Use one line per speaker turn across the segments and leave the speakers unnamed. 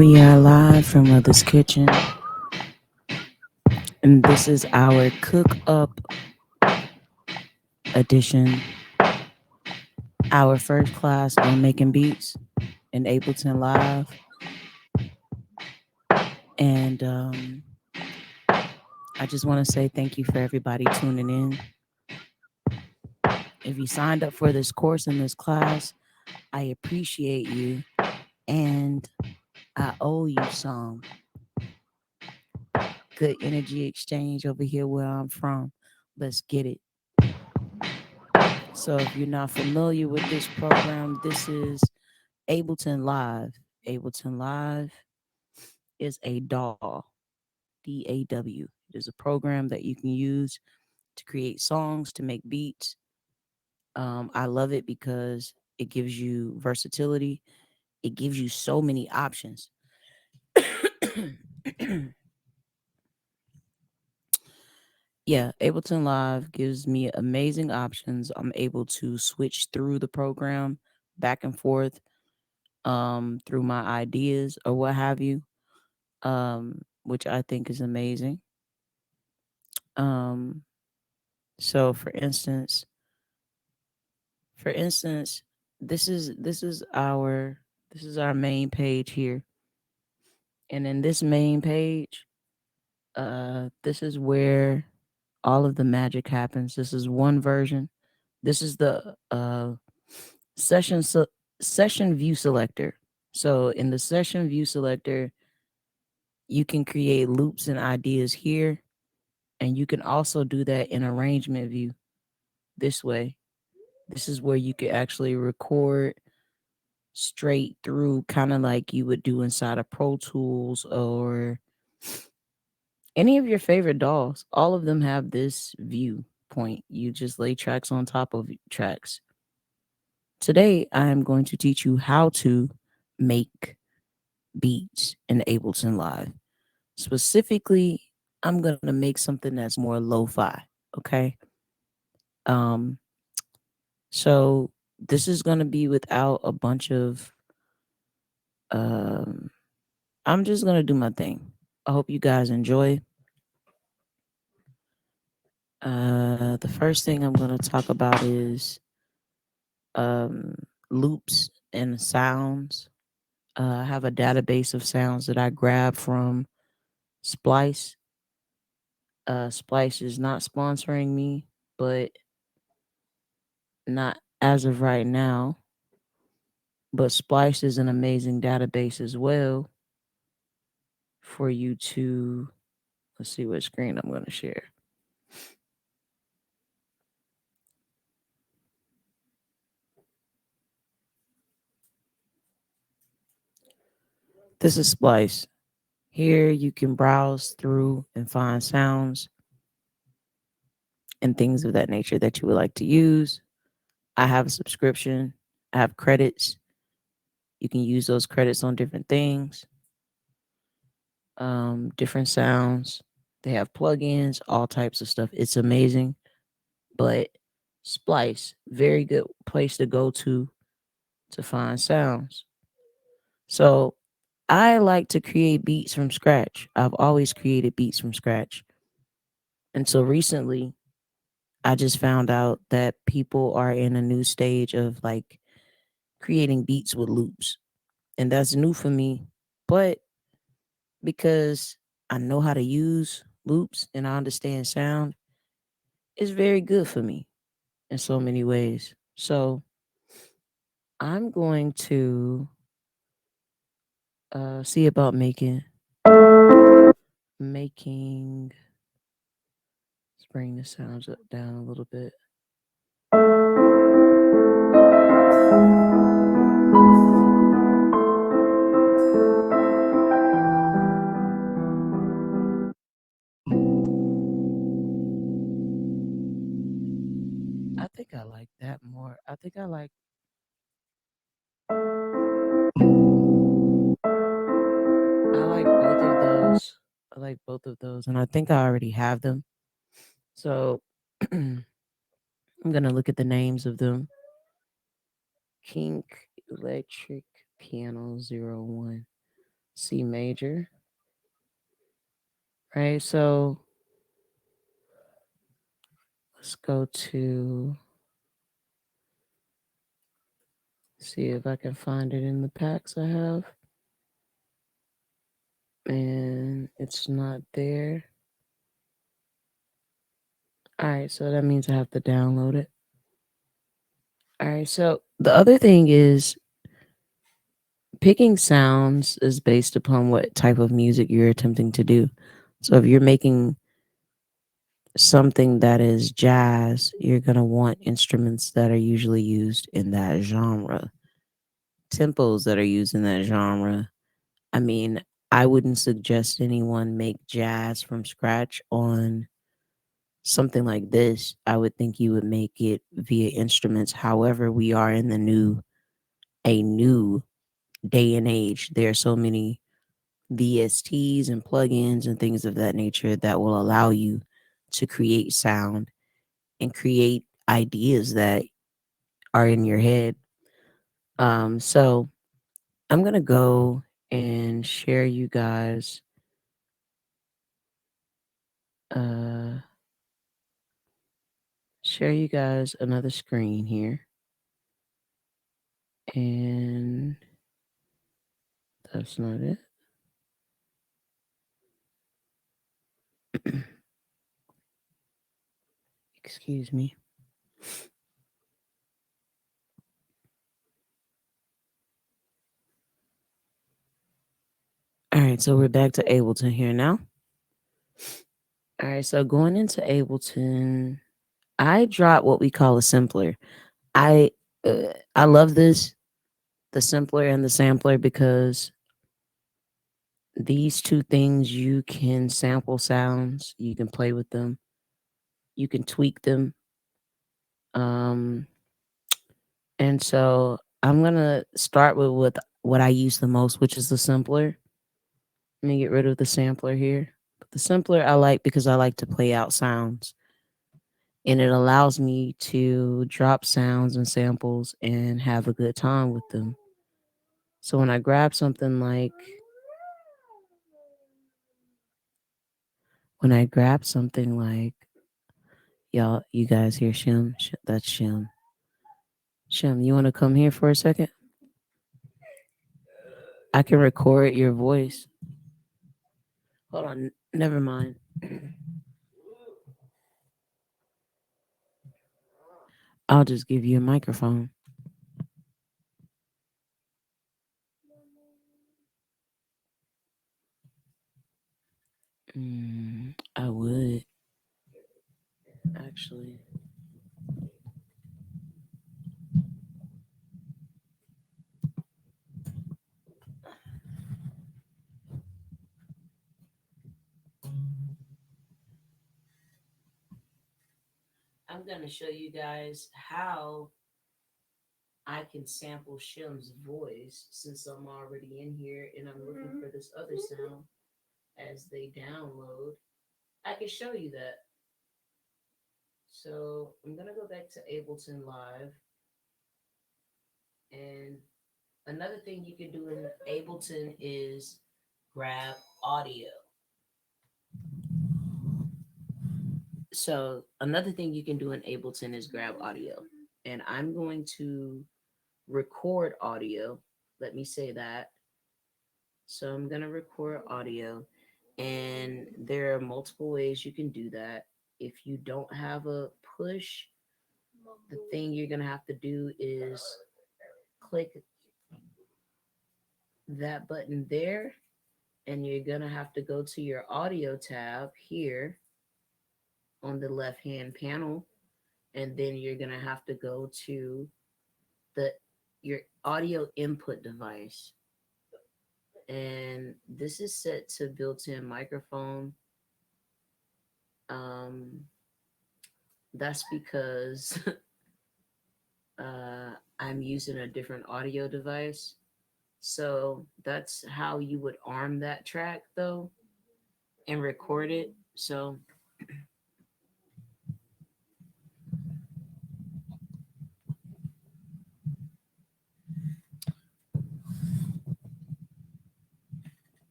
We are live from Mother's Kitchen, and this is our Cook Up edition, our first class on making beats in Ableton Live. And I just want to say thank you for everybody tuning in. If you signed up for this course in this class, I appreciate you, and I owe you some good energy exchange over here where I'm from. Let's get it. So, if you're not familiar with this program, this is Ableton Live. Ableton Live is a DAW, DAW. It is a program that you can use to create songs, to make beats. I love it because it gives you versatility. It gives you so many options. Yeah, Ableton Live gives me amazing options. I'm able to switch through the program back and forth through my ideas or what have you, which I think is amazing. Um, so for instance, this is our main page here. And in this main page, this is where all of the magic happens. This is one version. This is the session se- session view selector. So in the session view selector, you can create loops and ideas here, and you can also do that in arrangement view this way. This is where you could actually record straight through, kind of like you would do inside of Pro Tools or any of your favorite DAWs. All of them have this viewpoint. You just lay tracks on top of tracks. Today, I am going to teach you how to make beats in Ableton Live. Specifically, I'm going to make something that's more lo-fi, okay? Um, so this is going to be without a bunch of um I'm just going to do my thing. I hope you guys enjoy. The first thing I'm going to talk about is um, loops and sounds. I have a database of sounds that I grab from Splice. Splice is not sponsoring me, but not as of right now. But Splice is an amazing database as well for you to. Let's see what screen I'm going to share. This is Splice. Here you can browse through and find sounds and things of that nature that you would like to use. I have a subscription. I have credits. You can use those credits on different things, different sounds. They have plugins, all types of stuff. It's amazing. But Splice, very good place to go to find sounds. So I like to create beats from scratch. I've always created beats from scratch. And so recently, I just found out that people are in a new stage of like creating beats with loops. And that's new for me. But because I know how to use loops and I understand sound, it's very good for me in so many ways. So I'm going to see about making let's bring the sounds up down a little bit. I think I like that more. I like both of those. I like both of those, and I think I already have them. So I'm gonna look at the names of them. Kink Electric Piano 01. C major, right? So let's go to see if I can find it in the packs I have. And it's not there. All right, so that means I have to download it. All right, so the other thing is picking sounds is based upon what type of music you're attempting to do. So if you're making something that is jazz, you're going to want instruments that are usually used in that genre, tempos that are used in that genre. I mean, I wouldn't suggest anyone make jazz from scratch on something like this. I would think you would make it via instruments. However, we are in a new day and age. There are so many VSTs and plugins and things of that nature that will allow you to create sound and create ideas that are in your head. So I'm gonna go and uh share you guys another screen here, and that's not it. Excuse me. All right, so we're back to Ableton here now. All right, so going into Ableton, I dropped what we call a simpler. I I love this, the simpler and the sampler, because these two things, you can sample sounds, you can play with them, you can tweak them. Um, and so I'm gonna start with what I use the most, which is the simpler. Let me get rid of the sampler here. But the simpler I like because I like to play out sounds, and it allows me to drop sounds and samples and have a good time with them. So when I grab something like when I grab something like y'all, you guys hear Shim? That's Shim. Shim, you want to come here for a second? I can record your voice. Hold on, never mind. I'll just give you a microphone. I would actually. I'm gonna show you guys how I can sample Shim's voice since I'm already in here and I'm looking for this other sound as they download. I can show you that. So I'm gonna go back to Ableton Live, and another thing you can do in Ableton is grab audio. So another thing you can do in Ableton is grab audio. And I'm going to record audio. Let me say that. So I'm going to record audio. And there are multiple ways you can do that. If you don't have a push, the thing you're going to have to do is click that button there. And you're going to have to go to your audio tab here on the left hand panel. And then you're going to have to go to the your audio input device, and this is set to built-in microphone. um that's because I'm using a different audio device, so that's how you would arm that track though and record it. So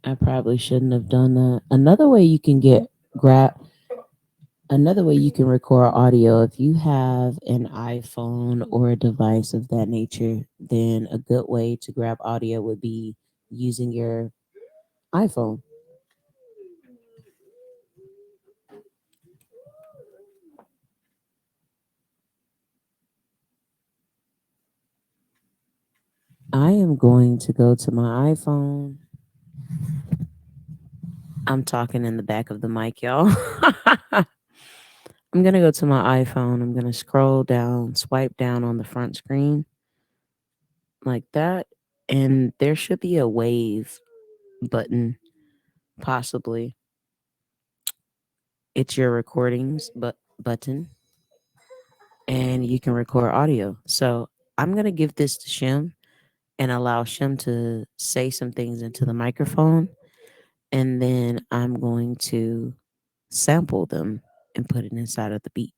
I probably shouldn't have done that. Grab another way you can record audio if you have an iPhone or a device of that nature, then a good way to grab audio would be using your iPhone. I am going to go to my iPhone. I'm talking in the back of the mic, y'all. I'm going to go to my iPhone. I'm going to scroll down, swipe down on the front screen like that. And there should be a wave button, possibly. It's your recordings button, and you can record audio. So I'm going to give this to Shim and allow Shim to say some things into the microphone. And then I'm going to sample them and put it inside of the beat.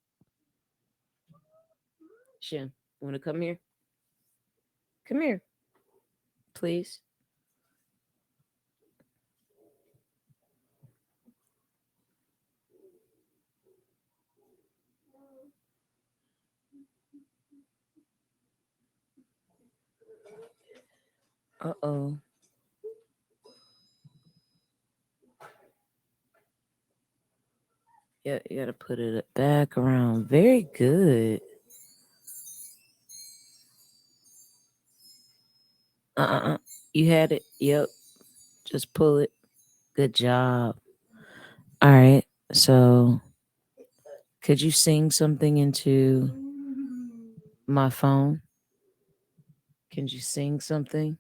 Shim, you want to come here? Come here, please. Uh-oh. Yeah, you got to put it back around. Very good. Uh-uh. You had it. Yep. Just pull it. Good job. All right. So, could you sing something into my phone? Can you sing something?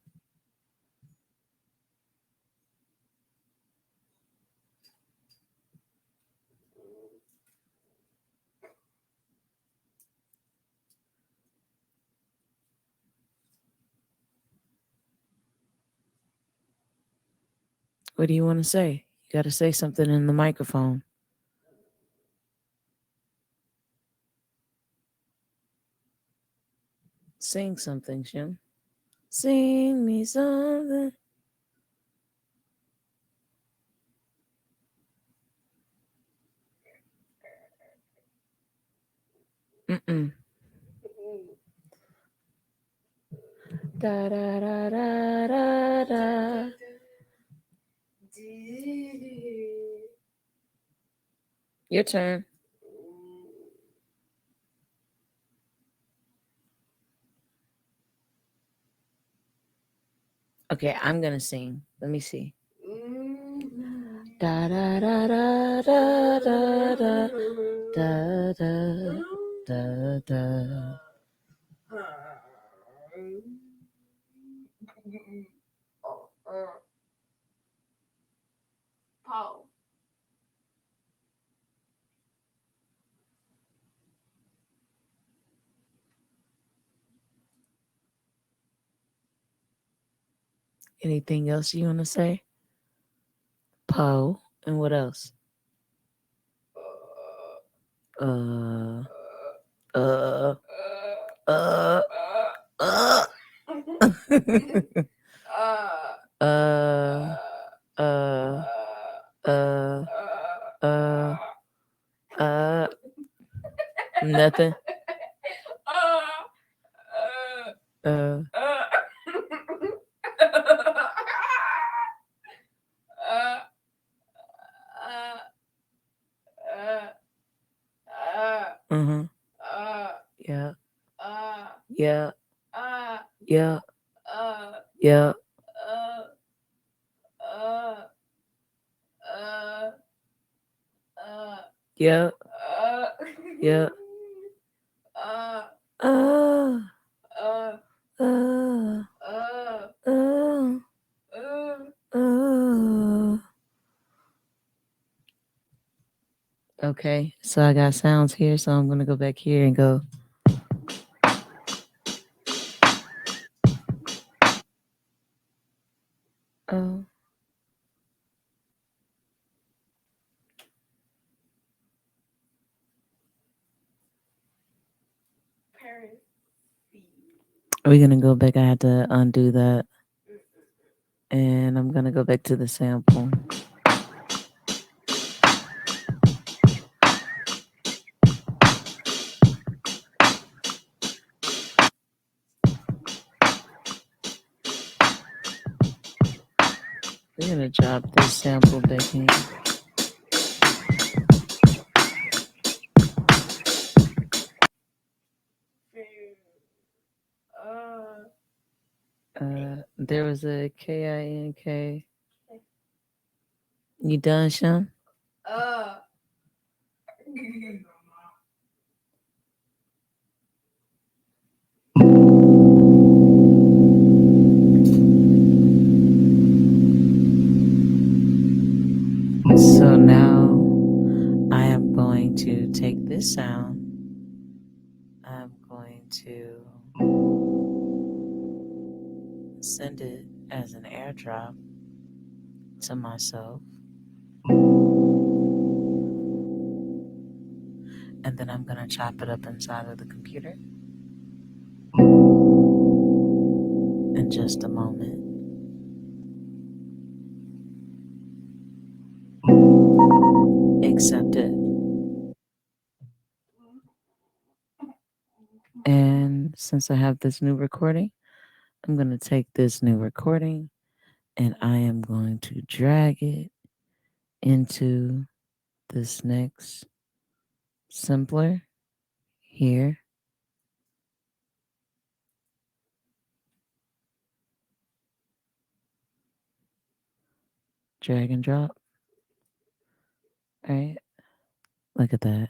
What do you want to say? You got to say something in the microphone. Sing something, Shim. Sing me something. Mm-mm. Da da da da da da. Your turn. Okay, I'm gonna sing. Let me see. Da da da da da da da da da da da. Paul. Anything else you wanna say? Poe. And what else? Uh uh uh uh uh uh uh uh nothing. Uh uh-huh. Yeah. Yeah. Yeah. Yeah. Yeah. Yeah. Uh, uh, uh, uh. Okay, so I got sounds here, so I'm gonna go back here and go. Oh, are we gonna go back? I had to undo that. And I'm gonna go back to the sample. We're gonna drop this sample back in. There was a KINK. You done, Sean? So now I am going to take this sound. I'm going to send it as an airdrop to myself. And then I'm going to chop it up inside of the computer in just a moment. Accept it. And since I have this new recording, I'm going to take this new recording and I am going to drag it into this next sampler here. Drag and drop. All right. Look at that.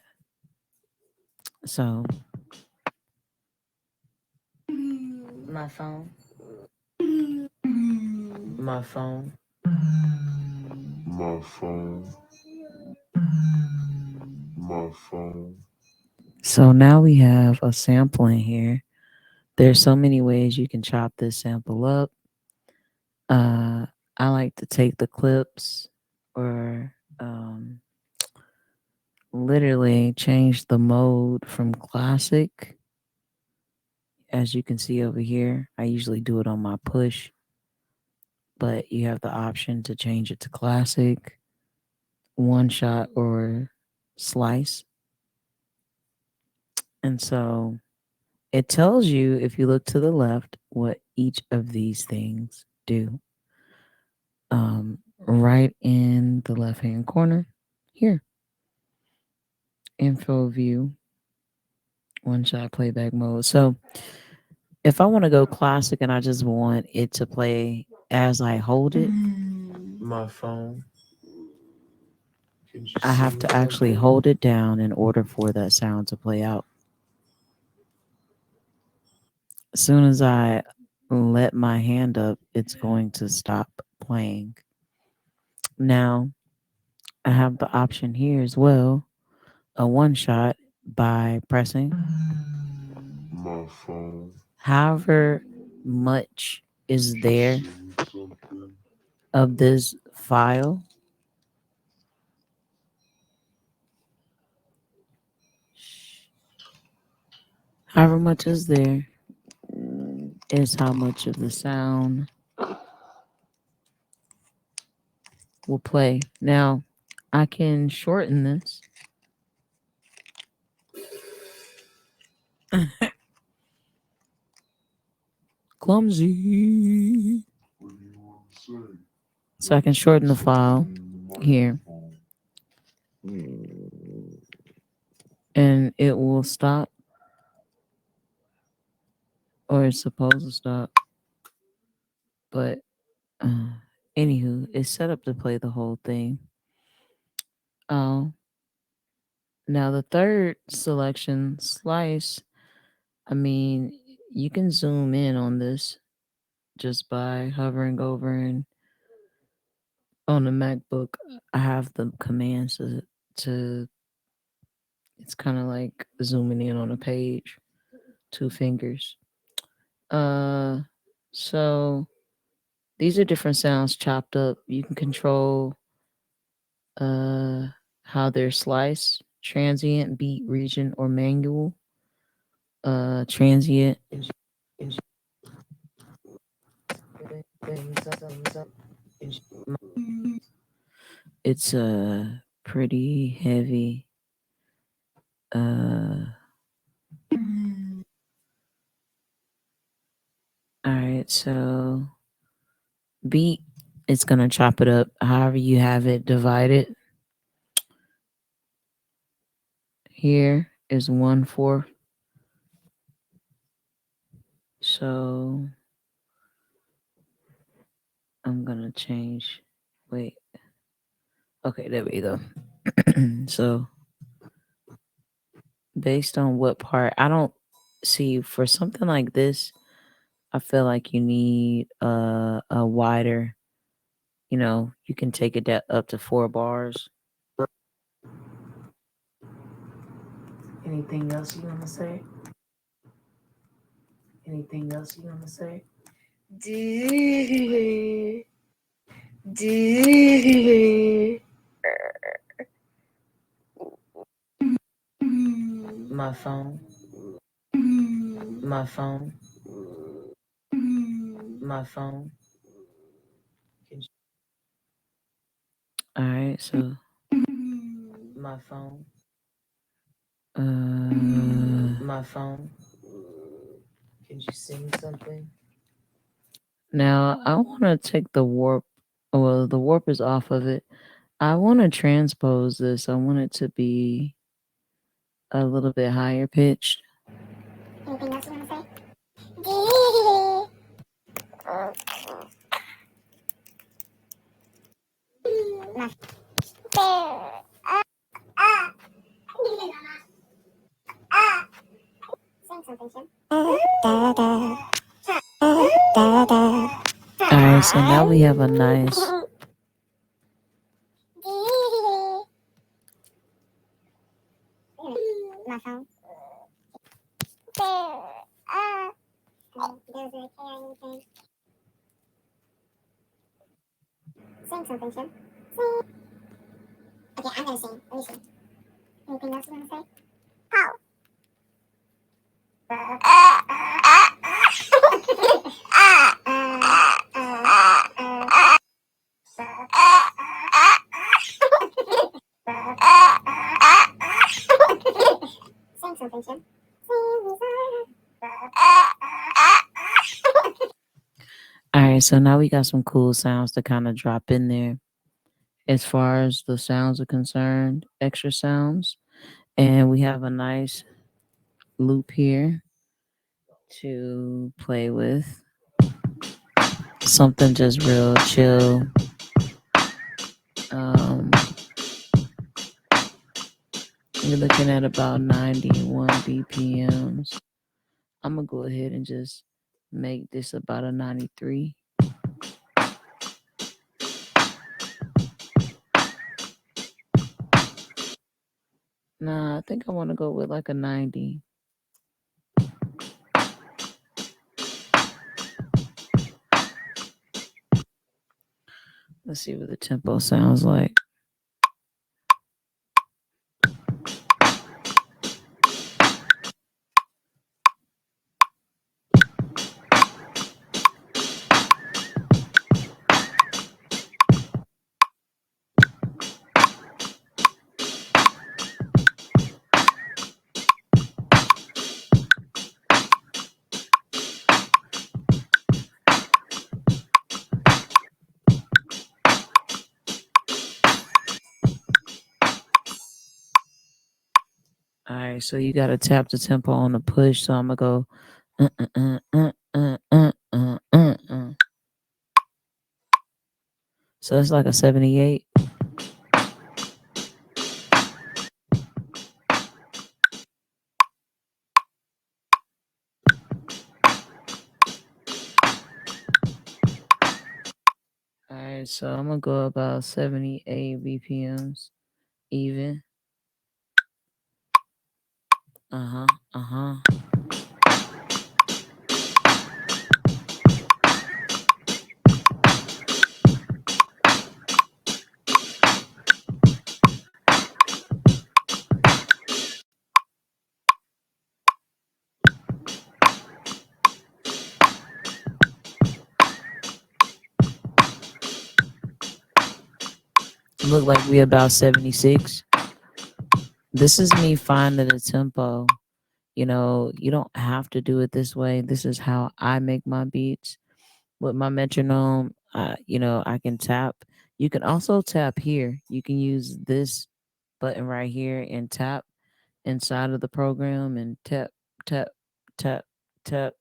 So, my phone. My phone. My phone. My phone. So now we have a sample in here. There's so many ways you can chop this sample up. I like to take the clips or literally change the mode from classic. As you can see over here, I usually do it on my push, but you have the option to change it to classic, one shot, or slice. And so it tells you, if you look to the left, what each of these things do. Right in the left hand corner here, info view, one shot playback mode. So if I want to go classic and I just want it to play as I hold it, my phone, I have to actually hold it down in order for that sound to play out. As soon as I let my hand up, it's going to stop playing. Now, I have the option here as well, a one shot by pressing my phone. However much is there of this file, however much is there is how much of the sound will play. Now, I can shorten this. Clumsy. So I can shorten the file here. And it will stop, or it's supposed to stop. But anywho, it's set up to play the whole thing. Now the third selection, slice, I mean, you can zoom in on this just by hovering over, and on the MacBook, I have the commands to it's kind of like zooming in on a page, two fingers. So these are different sounds chopped up. You can control how they're sliced, transient, beat, region, or manual. Transient It's a pretty heavy. All right, so beat. It's gonna chop it up however you have it divided. Here is 1/4. So I'm gonna change. Wait. Okay, there we go. So based on what part, I don't see for something like this. I feel like you need a wider. You can take it up to 4 bars. Anything else you want to say? Anything else you want to say? My phone. My phone. My phone. All right, so my phone. My phone. Can you sing something? Now I want to take the warp. Well, the warp is off of it. I want to transpose this. I want it to be a little bit higher pitched.
Anything else you want to say?
Alright, so now we have a nice.
My phone. Does it care anything? Sing something, Tim. Sing. Okay, I'm gonna sing. Let me sing. Anything else you wanna say? How? Sing something, Tim.
Alright, so now we got some cool sounds to kind of drop in there. As far as the sounds are concerned, extra sounds. And we have a nice loop here to play with. Something just real chill. You're looking at about 91 BPMs. I'm going to go ahead and just make this about a 93. Nah, I think I want to go with like a 90. Let's see what the tempo sounds like. All right, so you got to tap the tempo on the push. So I'm going to go. So it's like a 78. All right, so I'm going to go about 78 BPMs even. Uh-huh. Look like we about 76. This is me finding the tempo. You know, you don't have to do it this way. This is how I make my beats with my metronome. I can tap. You can also tap here. You can use this button right here and tap inside of the program and tap, tap, tap, tap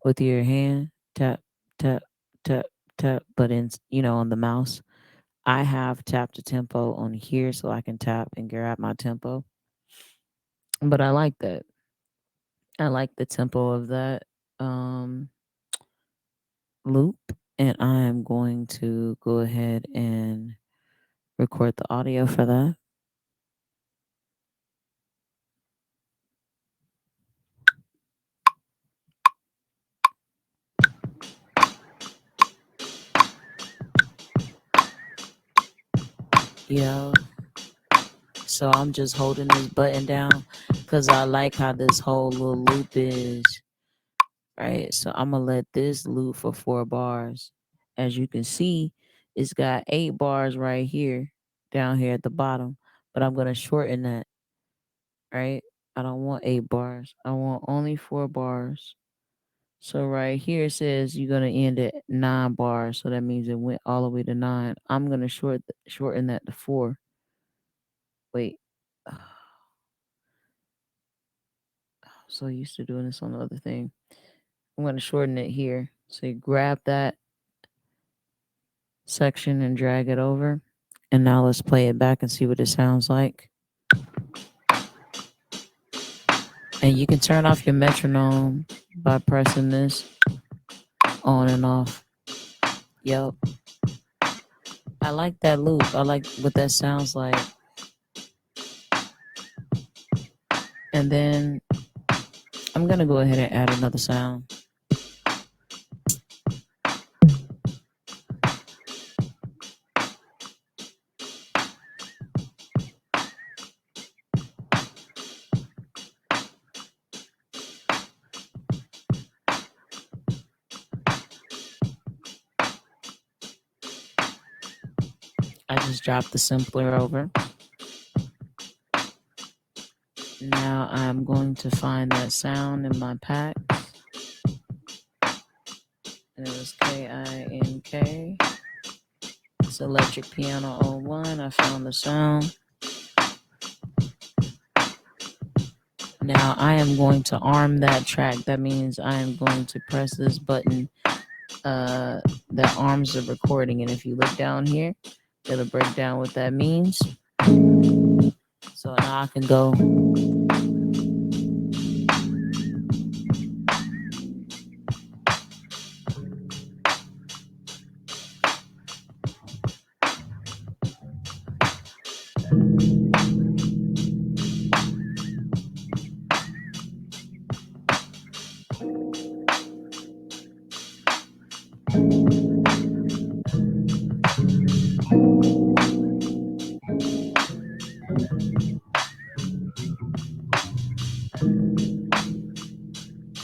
with your hand. Tap, tap, tap, tap. But on the mouse, I have tap to tempo on here so I can tap and grab my tempo. But I like that. I like the tempo of that um, loop. And I am going to go ahead and record the audio for that. Yeah. So I'm just holding this button down because I like how this whole little loop is. Right. So I'm going to let this loop for 4 bars. As you can see, it's got 8 bars right here, down here at the bottom. But I'm going to shorten that. Right. I don't want 8 bars. I want only 4 bars. So right here it says you're gonna end at 9 bars. So that means it went all the way to 9. I'm gonna shorten that to 4. Wait. I'm so used to doing this on the other thing. I'm gonna shorten it here. So you grab that section and drag it over. And now let's play it back and see what it sounds like. And you can turn off your metronome by pressing this on and off. Yep. I like that loop. I like what that sounds like. And then I'm gonna go ahead and add another sound. I just dropped the simpler over. Now I'm going to find that sound in my pack. And it was Kink. It's Electric Piano 01. I found the sound. Now I am going to arm that track. That means I am going to press this button that arms the recording. And if you look down here, it'll break down what that means. So now I can go.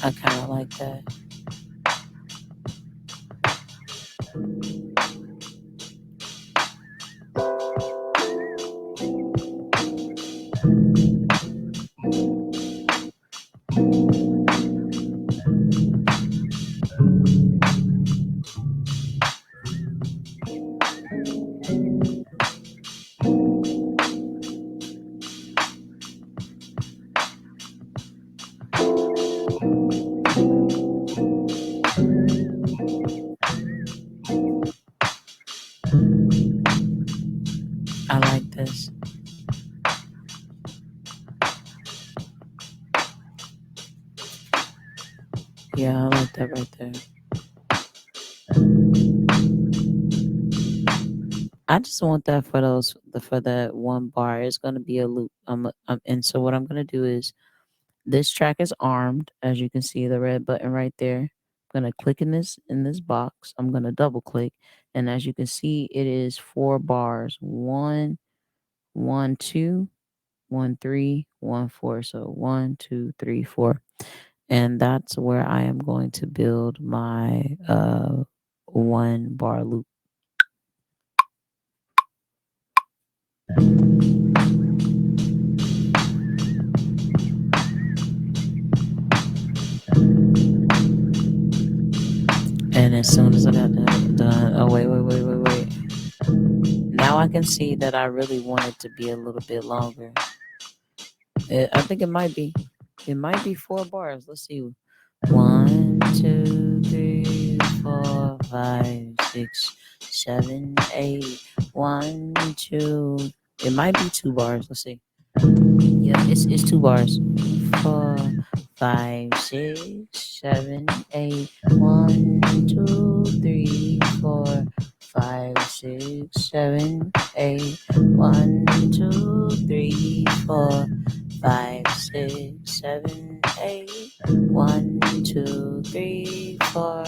I kind of like that. I like this. Yeah, I like that right there. I just want that for that 1 bar. It's gonna be a loop. And so what I'm gonna do is this track is armed, as you can see the red button right there. I'm gonna click in this box. I'm gonna double click, and as you can see, it is 4 bars. One, 1, 2, 1, 3, 1, 4. So 1, 2, 3, 4, and that's where I am going to build my 1 bar loop. And as soon as I got that done, oh wait. Now I can see that I really want it to be a little bit longer. I think it might be. It might be 4 bars. Let's see. 1, 2, 3, 4, 5, 6, 7, 8. 1, 2. It might be 2 bars. Let's see. Yeah, it's 2 bars. 4, 5, 6, 7, 8. 1, 2, 3, 4, 5, 6, 7, 8. 1, 2, 3, 4, 5, 6, 7, 8. 1, 2, 3, 4,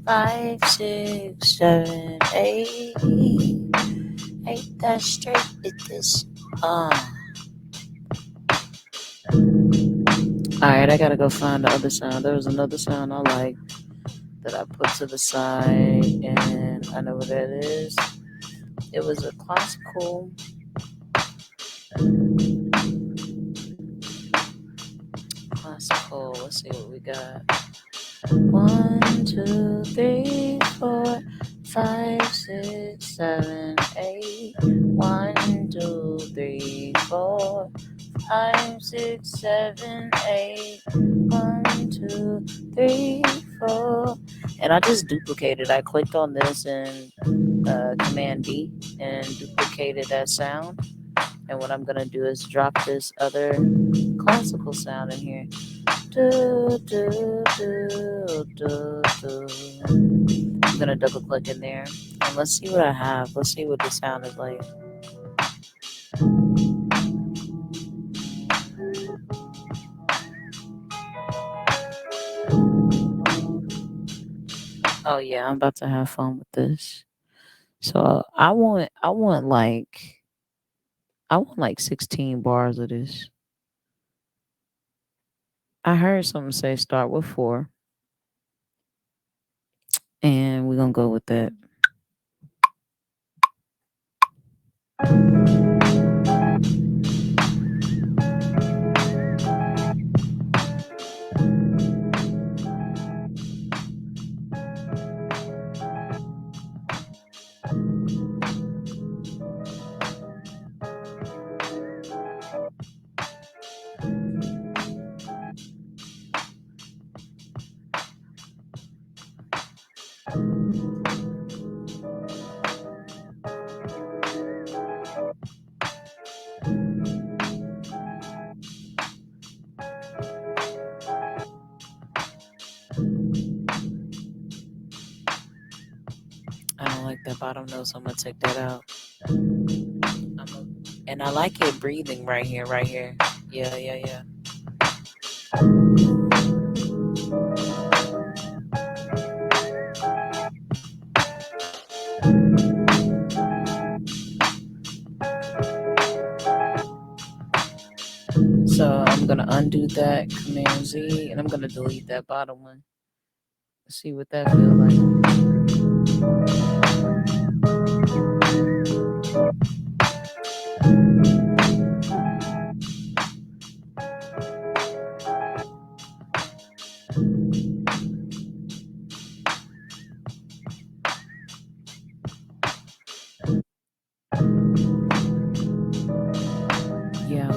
5, 6, 7, 8. Ain't that straight? It is. Alright, I gotta go find the other sound. There was another sound I like that I put to the side, and I know what that is. It was a classical. Let's see what we got. 1, 2, 3, 4, 5, 6, 7, 8. 1, 2, 3, 4, 5, 6, 7, 8. 1, 2, 3, 4. And I just duplicated. I clicked on this and Command D and duplicated that sound. And what I'm gonna do is drop this other classical sound in here. Do, do, do, do, do. I'm gonna double click in there and let's see what I have. Let's see what the sound is like. Oh yeah, I'm about to have fun with this. So I want like 16 bars of this. I heard someone say start with 4, and we're gonna go with that. I don't like that bottom note, so I'm gonna take that out. And I like it breathing right here, right here. Yeah. So I'm gonna undo that, Command Z, and I'm gonna delete that bottom one. Let's see what that feels like. Yeah.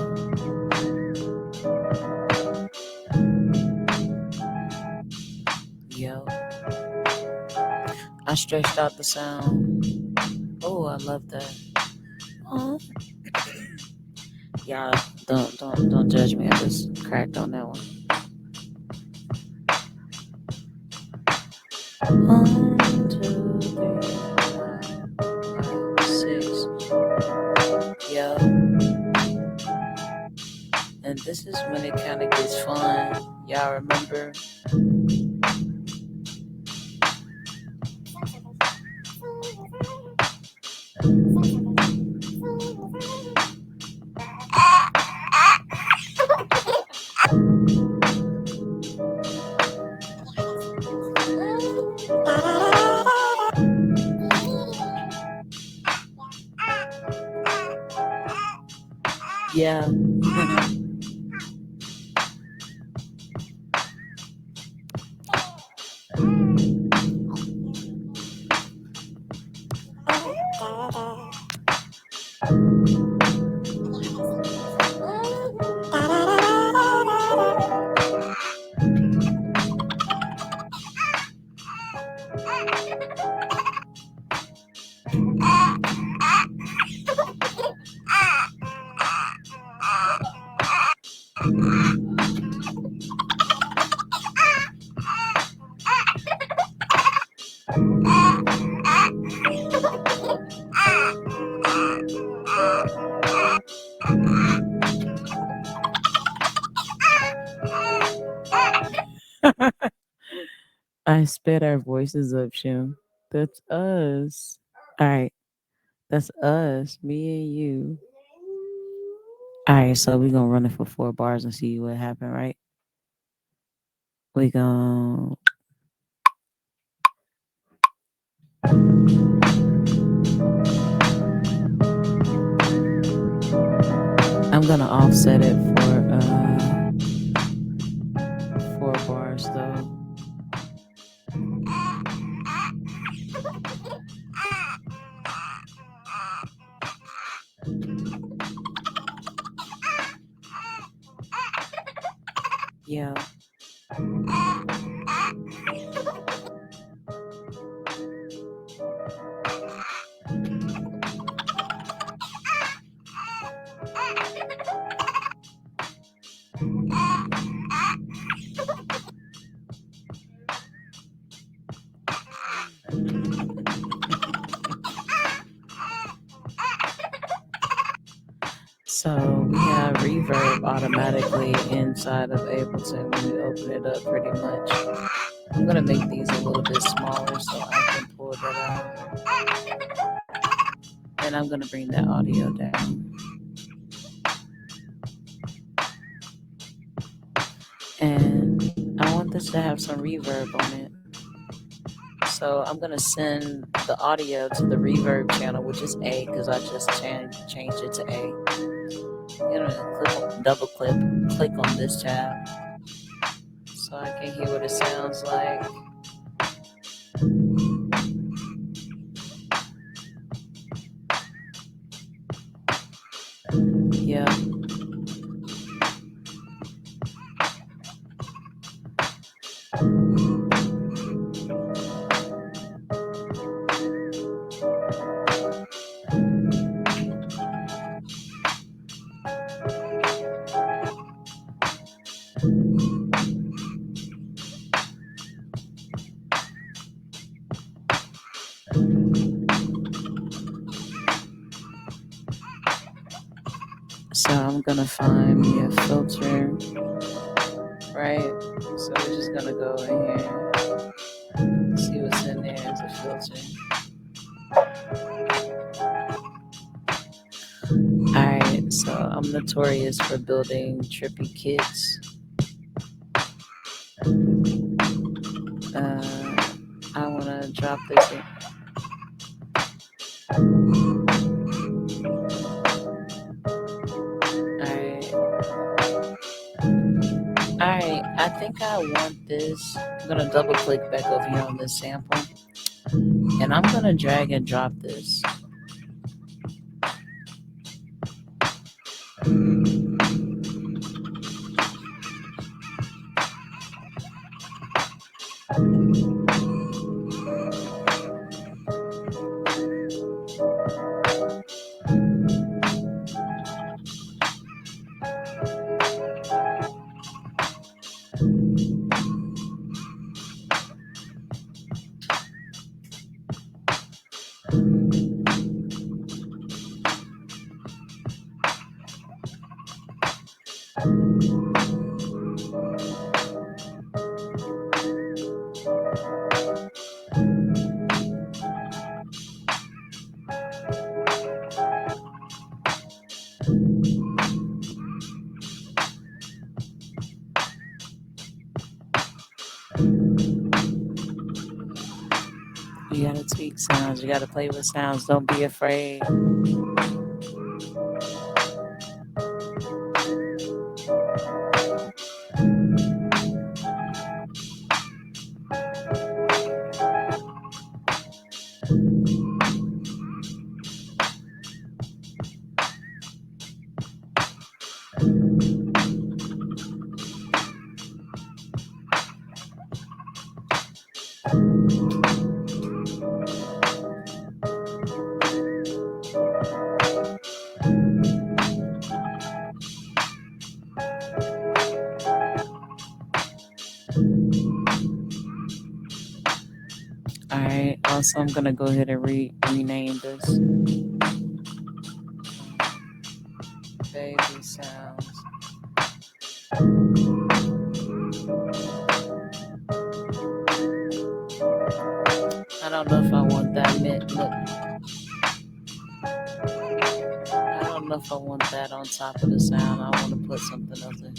Yo. I stretched out the sound. Oh, I love that. Oh. Y'all don't judge me. I just cracked on that one. 1, 2, 3, 4, 5, 6. Yo. And this is when it kind of gets fun. Y'all remember? Yeah. I sped our voices up, Shim. That's us. All right. That's us, me and you. All right, so we're gonna run it for 4 bars and see what happened, right? We gonna I'm gonna offset it for 4 bars though. Yeah. So we have reverb automatically inside of Ableton when you open it up pretty much. I'm gonna make these a little bit smaller so I can pull that out. And I'm gonna bring that audio down. And I want this to have some reverb on it. So I'm gonna send the audio to the reverb channel, which is A, because I just changed it to A. You're gonna click on this tab, so I can hear what it sounds like. Yeah. So I'm gonna find me a filter, right? So we're just gonna go in here, see what's in there as a filter. Alright, so I'm notorious for building trippy kits. I wanna drop this in. Alright. Alright, I think I want this. I'm gonna double click back over here on this sample. And I'm gonna drag and drop this. You gotta tweak sounds, you gotta play with sounds, don't be afraid. right. Also, I'm gonna go ahead and rename this baby sounds. I don't know if I want that look. I don't know if I want that on top of the sound. I want to put something else in.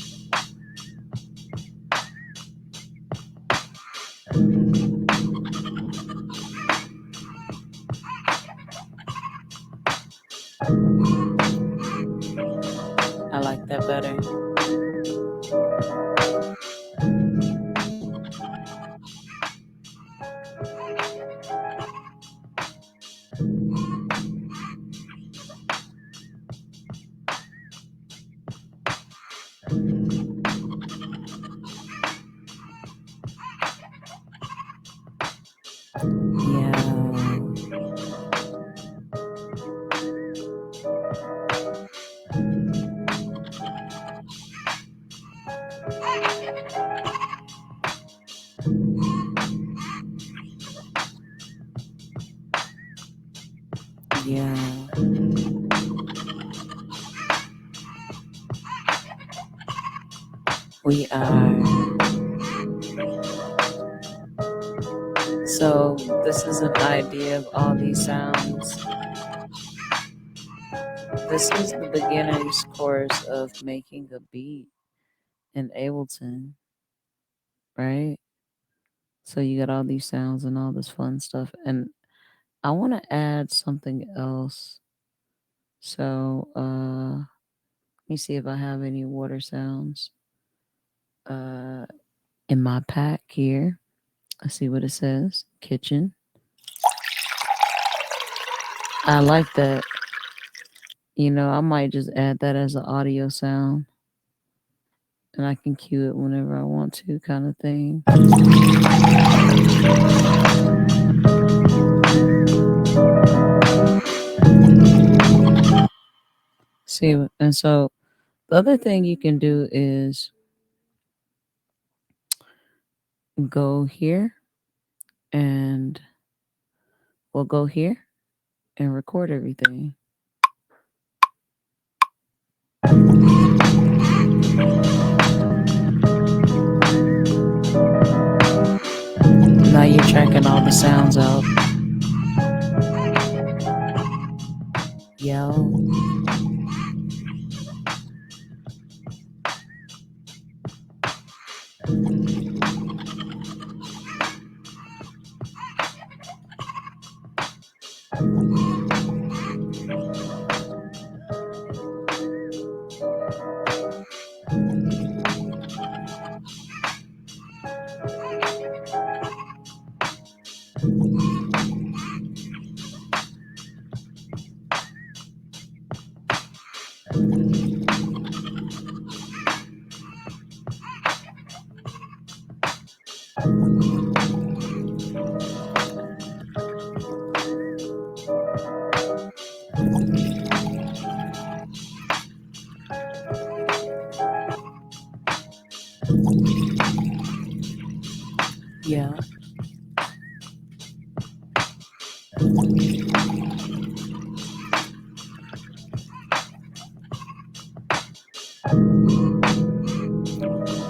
I like that better. Yeah. We are. So this is an idea of all these sounds. This is the beginner's course of making a beat in Ableton, right? So you got all these sounds and all this fun stuff. And I want to add something else. So let me see if I have any water sounds uh in my pack here. Let's see what it says. Kitchen. I like that. I might just add that as an audio sound and I can cue it whenever I want to, kind of thing. See, and so the other thing you can do is go here and we'll go here and record everything. Now you're tracking all the sounds out. Yo. Yeah.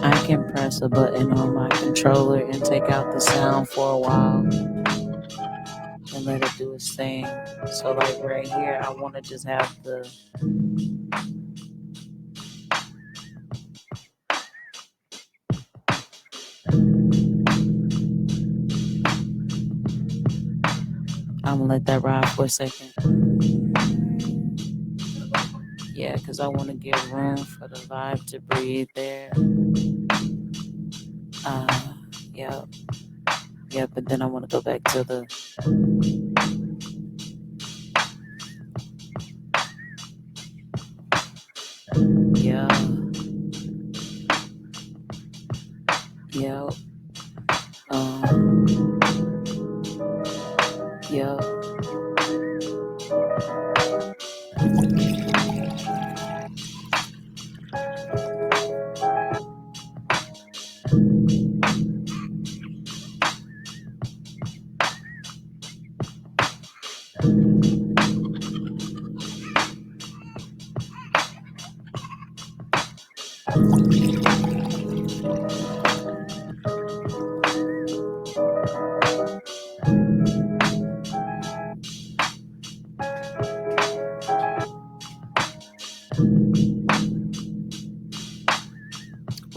I can press a button on my controller and take out the sound for a while and let it do its thing. So like right here, I want to just have I'm gonna let that ride for a second. Yeah, because I want to give room for the vibe to breathe there. Yep. Yep, and then I want to go back to the yeah. Yep. Yep.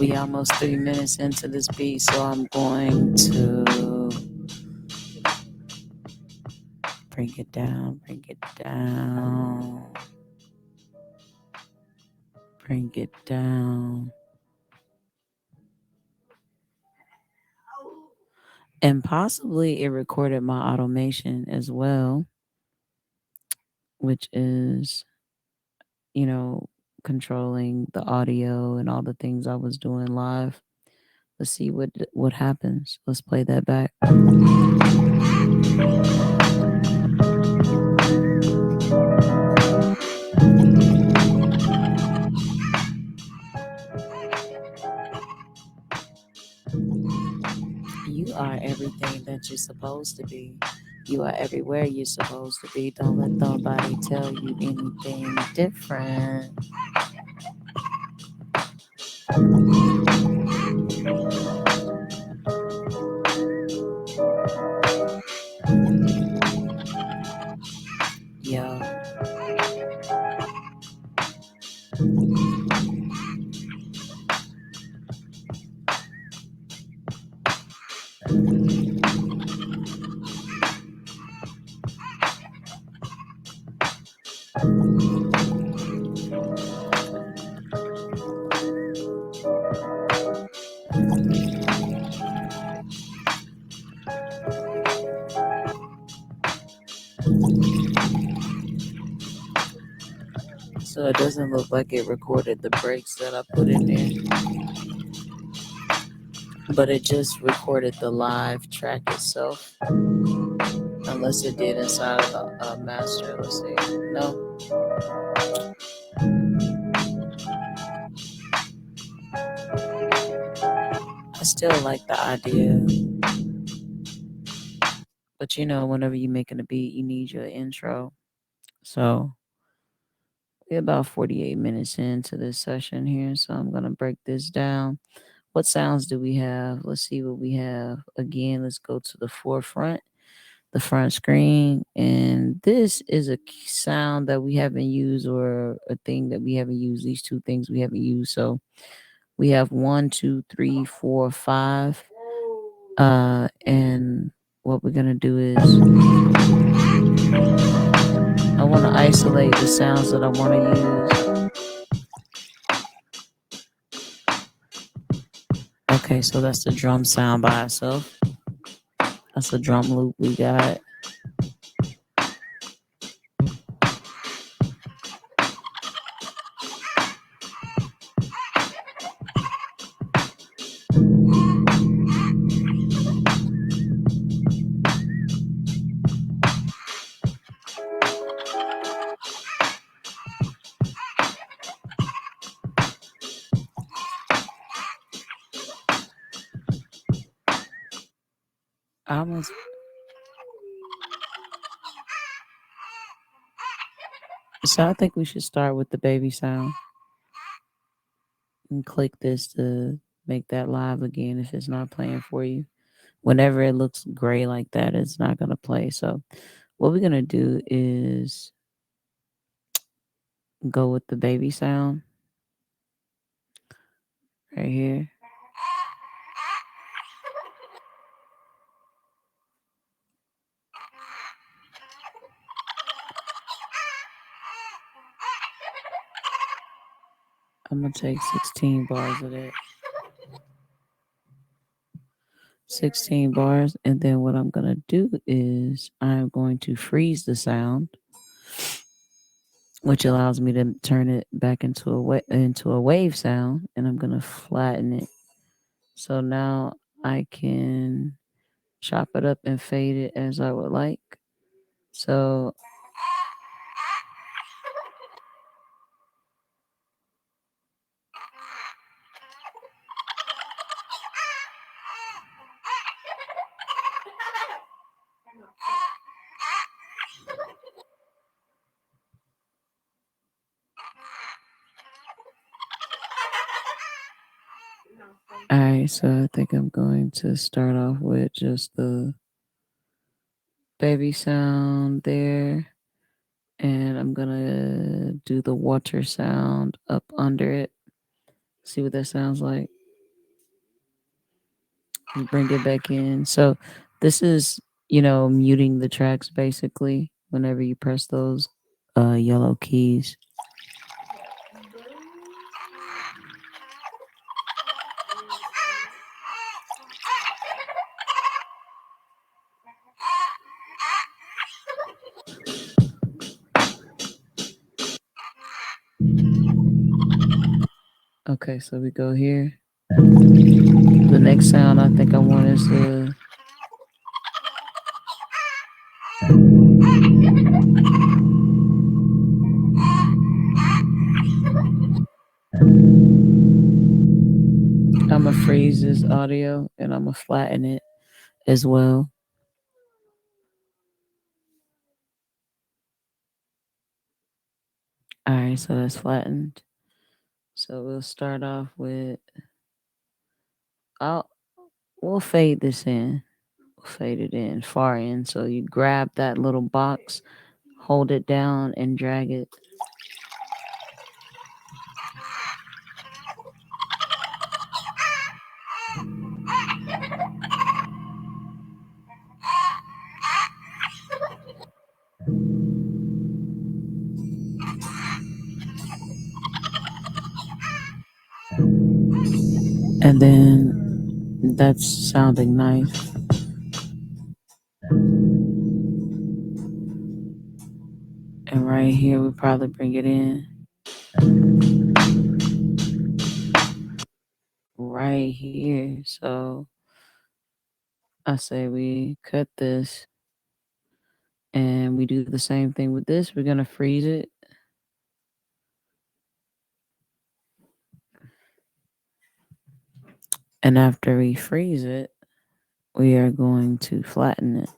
We almost 3 minutes into this beat, so I'm going to bring it down, bring it down, bring it down. And possibly it recorded my automation as well, which is, you know, controlling the audio and all the things I was doing live. Let's see what happens. Let's play that back. You are everything that you're supposed to be. You are everywhere you're supposed to be. Don't let nobody tell you anything different. Yo. So it doesn't look like it recorded the breaks that I put in there, but it just recorded the live track itself. Unless it did inside of the master. Let's see. No. I still like the idea. But you know, whenever you're making a beat, you need your intro. So we're about 48 minutes into this session here. So I'm going to break this down. What sounds do we have? Let's see what we have. Again, let's go to the forefront, the front screen. And this is a sound that we haven't used, or a thing that we haven't used. These two things we haven't used. So we have 1, 2, 3, 4, 5. And what we're going to do is I want to isolate the sounds that I want to use. Okay, so that's the drum sound by itself. That's a drum loop we got. I almost. So I think we should start with the baby sound and click this to make that live again if it's not playing for you. Whenever it looks gray like that, it's not going to play. So what we're going to do is go with the baby sound right here. I'm going to take 16 bars of that. 16 bars. And then what I'm going to do is I'm going to freeze the sound, which allows me to turn it back into a wave sound, and I'm going to flatten it. So now I can chop it up and fade it as I would like. So all right, so I think I'm going to start off with just the baby sound there, and I'm gonna do the water sound up under it. See what that sounds like. bring it back in. So this is, muting the tracks basically whenever you press those yellow keys. Okay, so we go here. The next sound I think I want is the I'm gonna freeze this audio and I'm gonna flatten it as well. All right, so that's flattened. So we'll start off with I'll we'll fade this in. We'll fade it in far in. So you grab that little box, hold it down, and drag it. And then that's sounding nice. And right here we probably bring it in. Right here. So I say we cut this and we do the same thing with this. We're gonna freeze it. And after we freeze it, we are going to flatten it.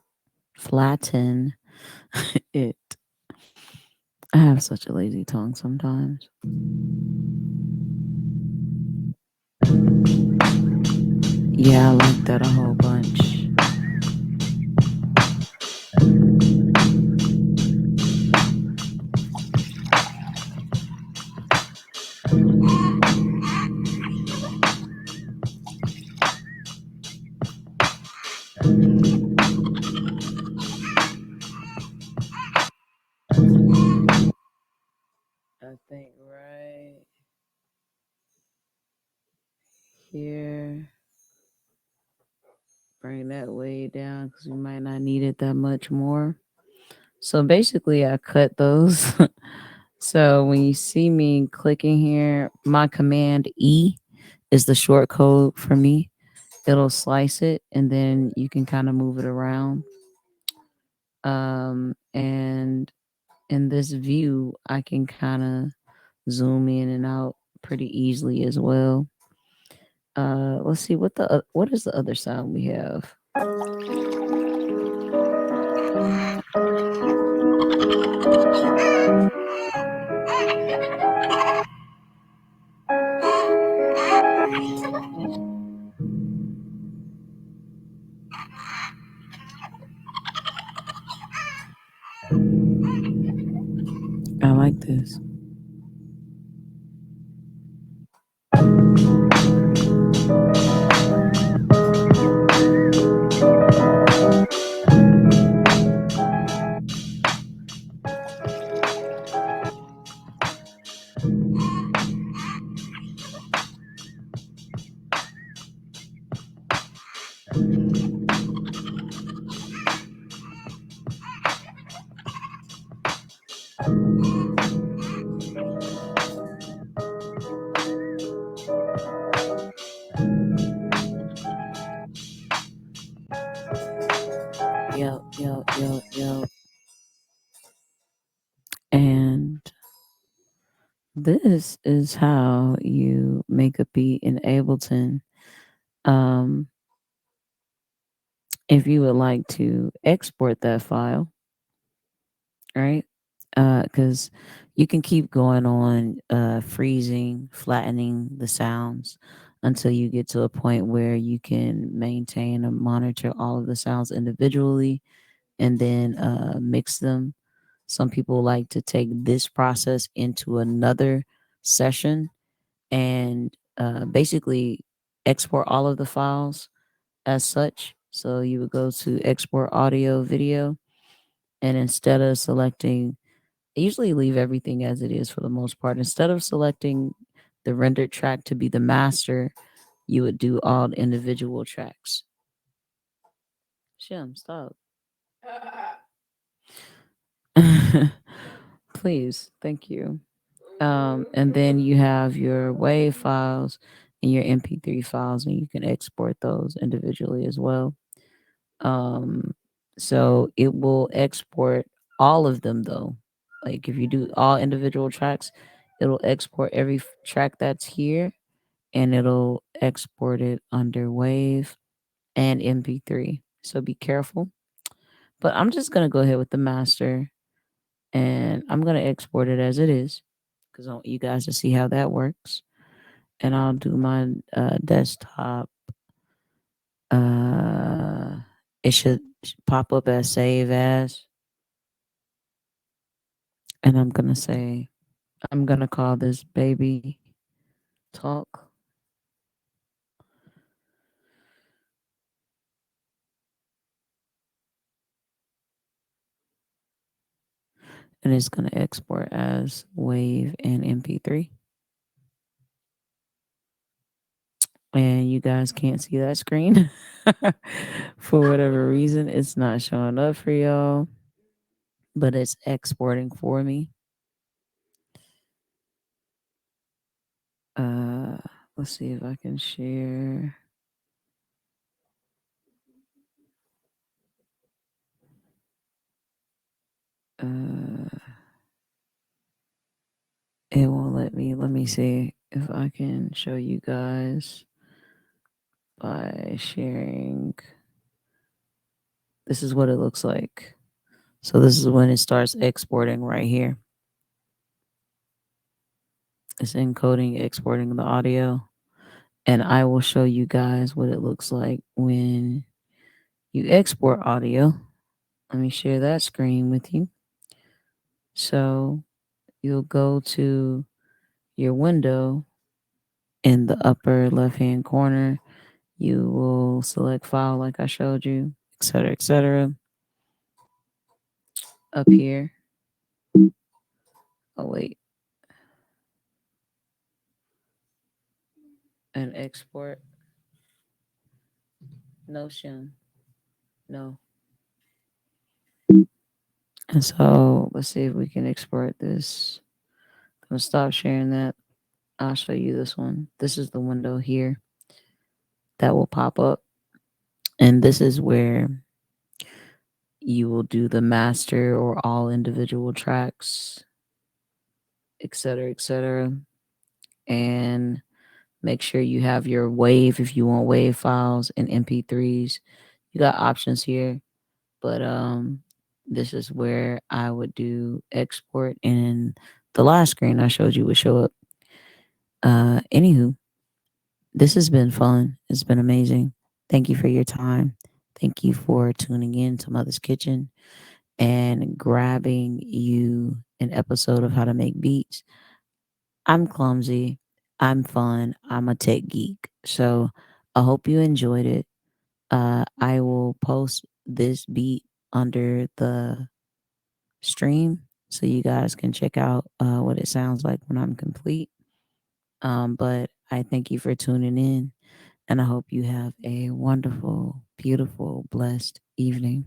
Flatten it. I have such a lazy tongue sometimes. Yeah, I like that a whole bunch. I think right here, bring that way down because we might not need it that much more. So basically, I cut those. So when you see me clicking here, my command E is the short code for me. It'll slice it and then you can kind of move it around. And in this view, I can kind of zoom in and out pretty easily as well. Let's see what is the other sound we have. I like this. Yep, yep, yep, yep. And this is how you make a beat in Ableton. Um, if you would like to export that file, right? Because you can keep going on freezing, flattening the sounds until you get to a point where you can maintain and monitor all of the sounds individually and then mix them. Some people like to take this process into another session and basically export all of the files as such. So you would go to export audio video, and instead of selecting, I usually leave everything as it is for the most part. Instead of selecting the rendered track to be the master, you would do all individual tracks. Shem, stop. Please, thank you. And then you have your WAV files and your MP3 files, and you can export those individually as well. Um, so it will export all of them though. Like if you do all individual tracks, it'll export every track that's here, and it'll export it under WAV and MP3. So be careful. But I'm just gonna go ahead with the master, and I'm gonna export it as it is because I want you guys to see how that works. And I'll do my desktop. Uh, it should pop up as save as, and I'm gonna call this baby talk, and it's gonna export as wave and MP3. And you guys can't see that screen for whatever reason. It's not showing up for y'all, but it's exporting for me. Uh, let's see if I can share. Uh, it won't let me. Let me see if I can show you guys by sharing. This is what it looks like. So this is when it starts exporting right here. It's encoding, exporting the audio. And I will show you guys what it looks like when you export audio. Let me share that screen with you. So you'll go to your window in the upper left hand corner. You will select file like I showed you, etc., etc. Up here. Oh, wait. And export. Notion. No. And so let's see if we can export this. I'm going to stop sharing that. I'll show you this one. This is the window here that will pop up. And this is where you will do the master or all individual tracks, etc., etc. And make sure you have your wave if you want wave files and MP3s. You got options here, but this is where I would do export, and the last screen I showed you would show up. Anywho, this has been fun. It's been amazing. Thank you for your time. Thank you for tuning in to Mother's Kitchen and grabbing you an episode of how to make beats. I'm clumsy. I'm fun. I'm a tech geek. So I hope you enjoyed it. I will post this beat under the stream so you guys can check out what it sounds like when I'm complete. But I thank you for tuning in, and I hope you have a wonderful, beautiful, blessed evening.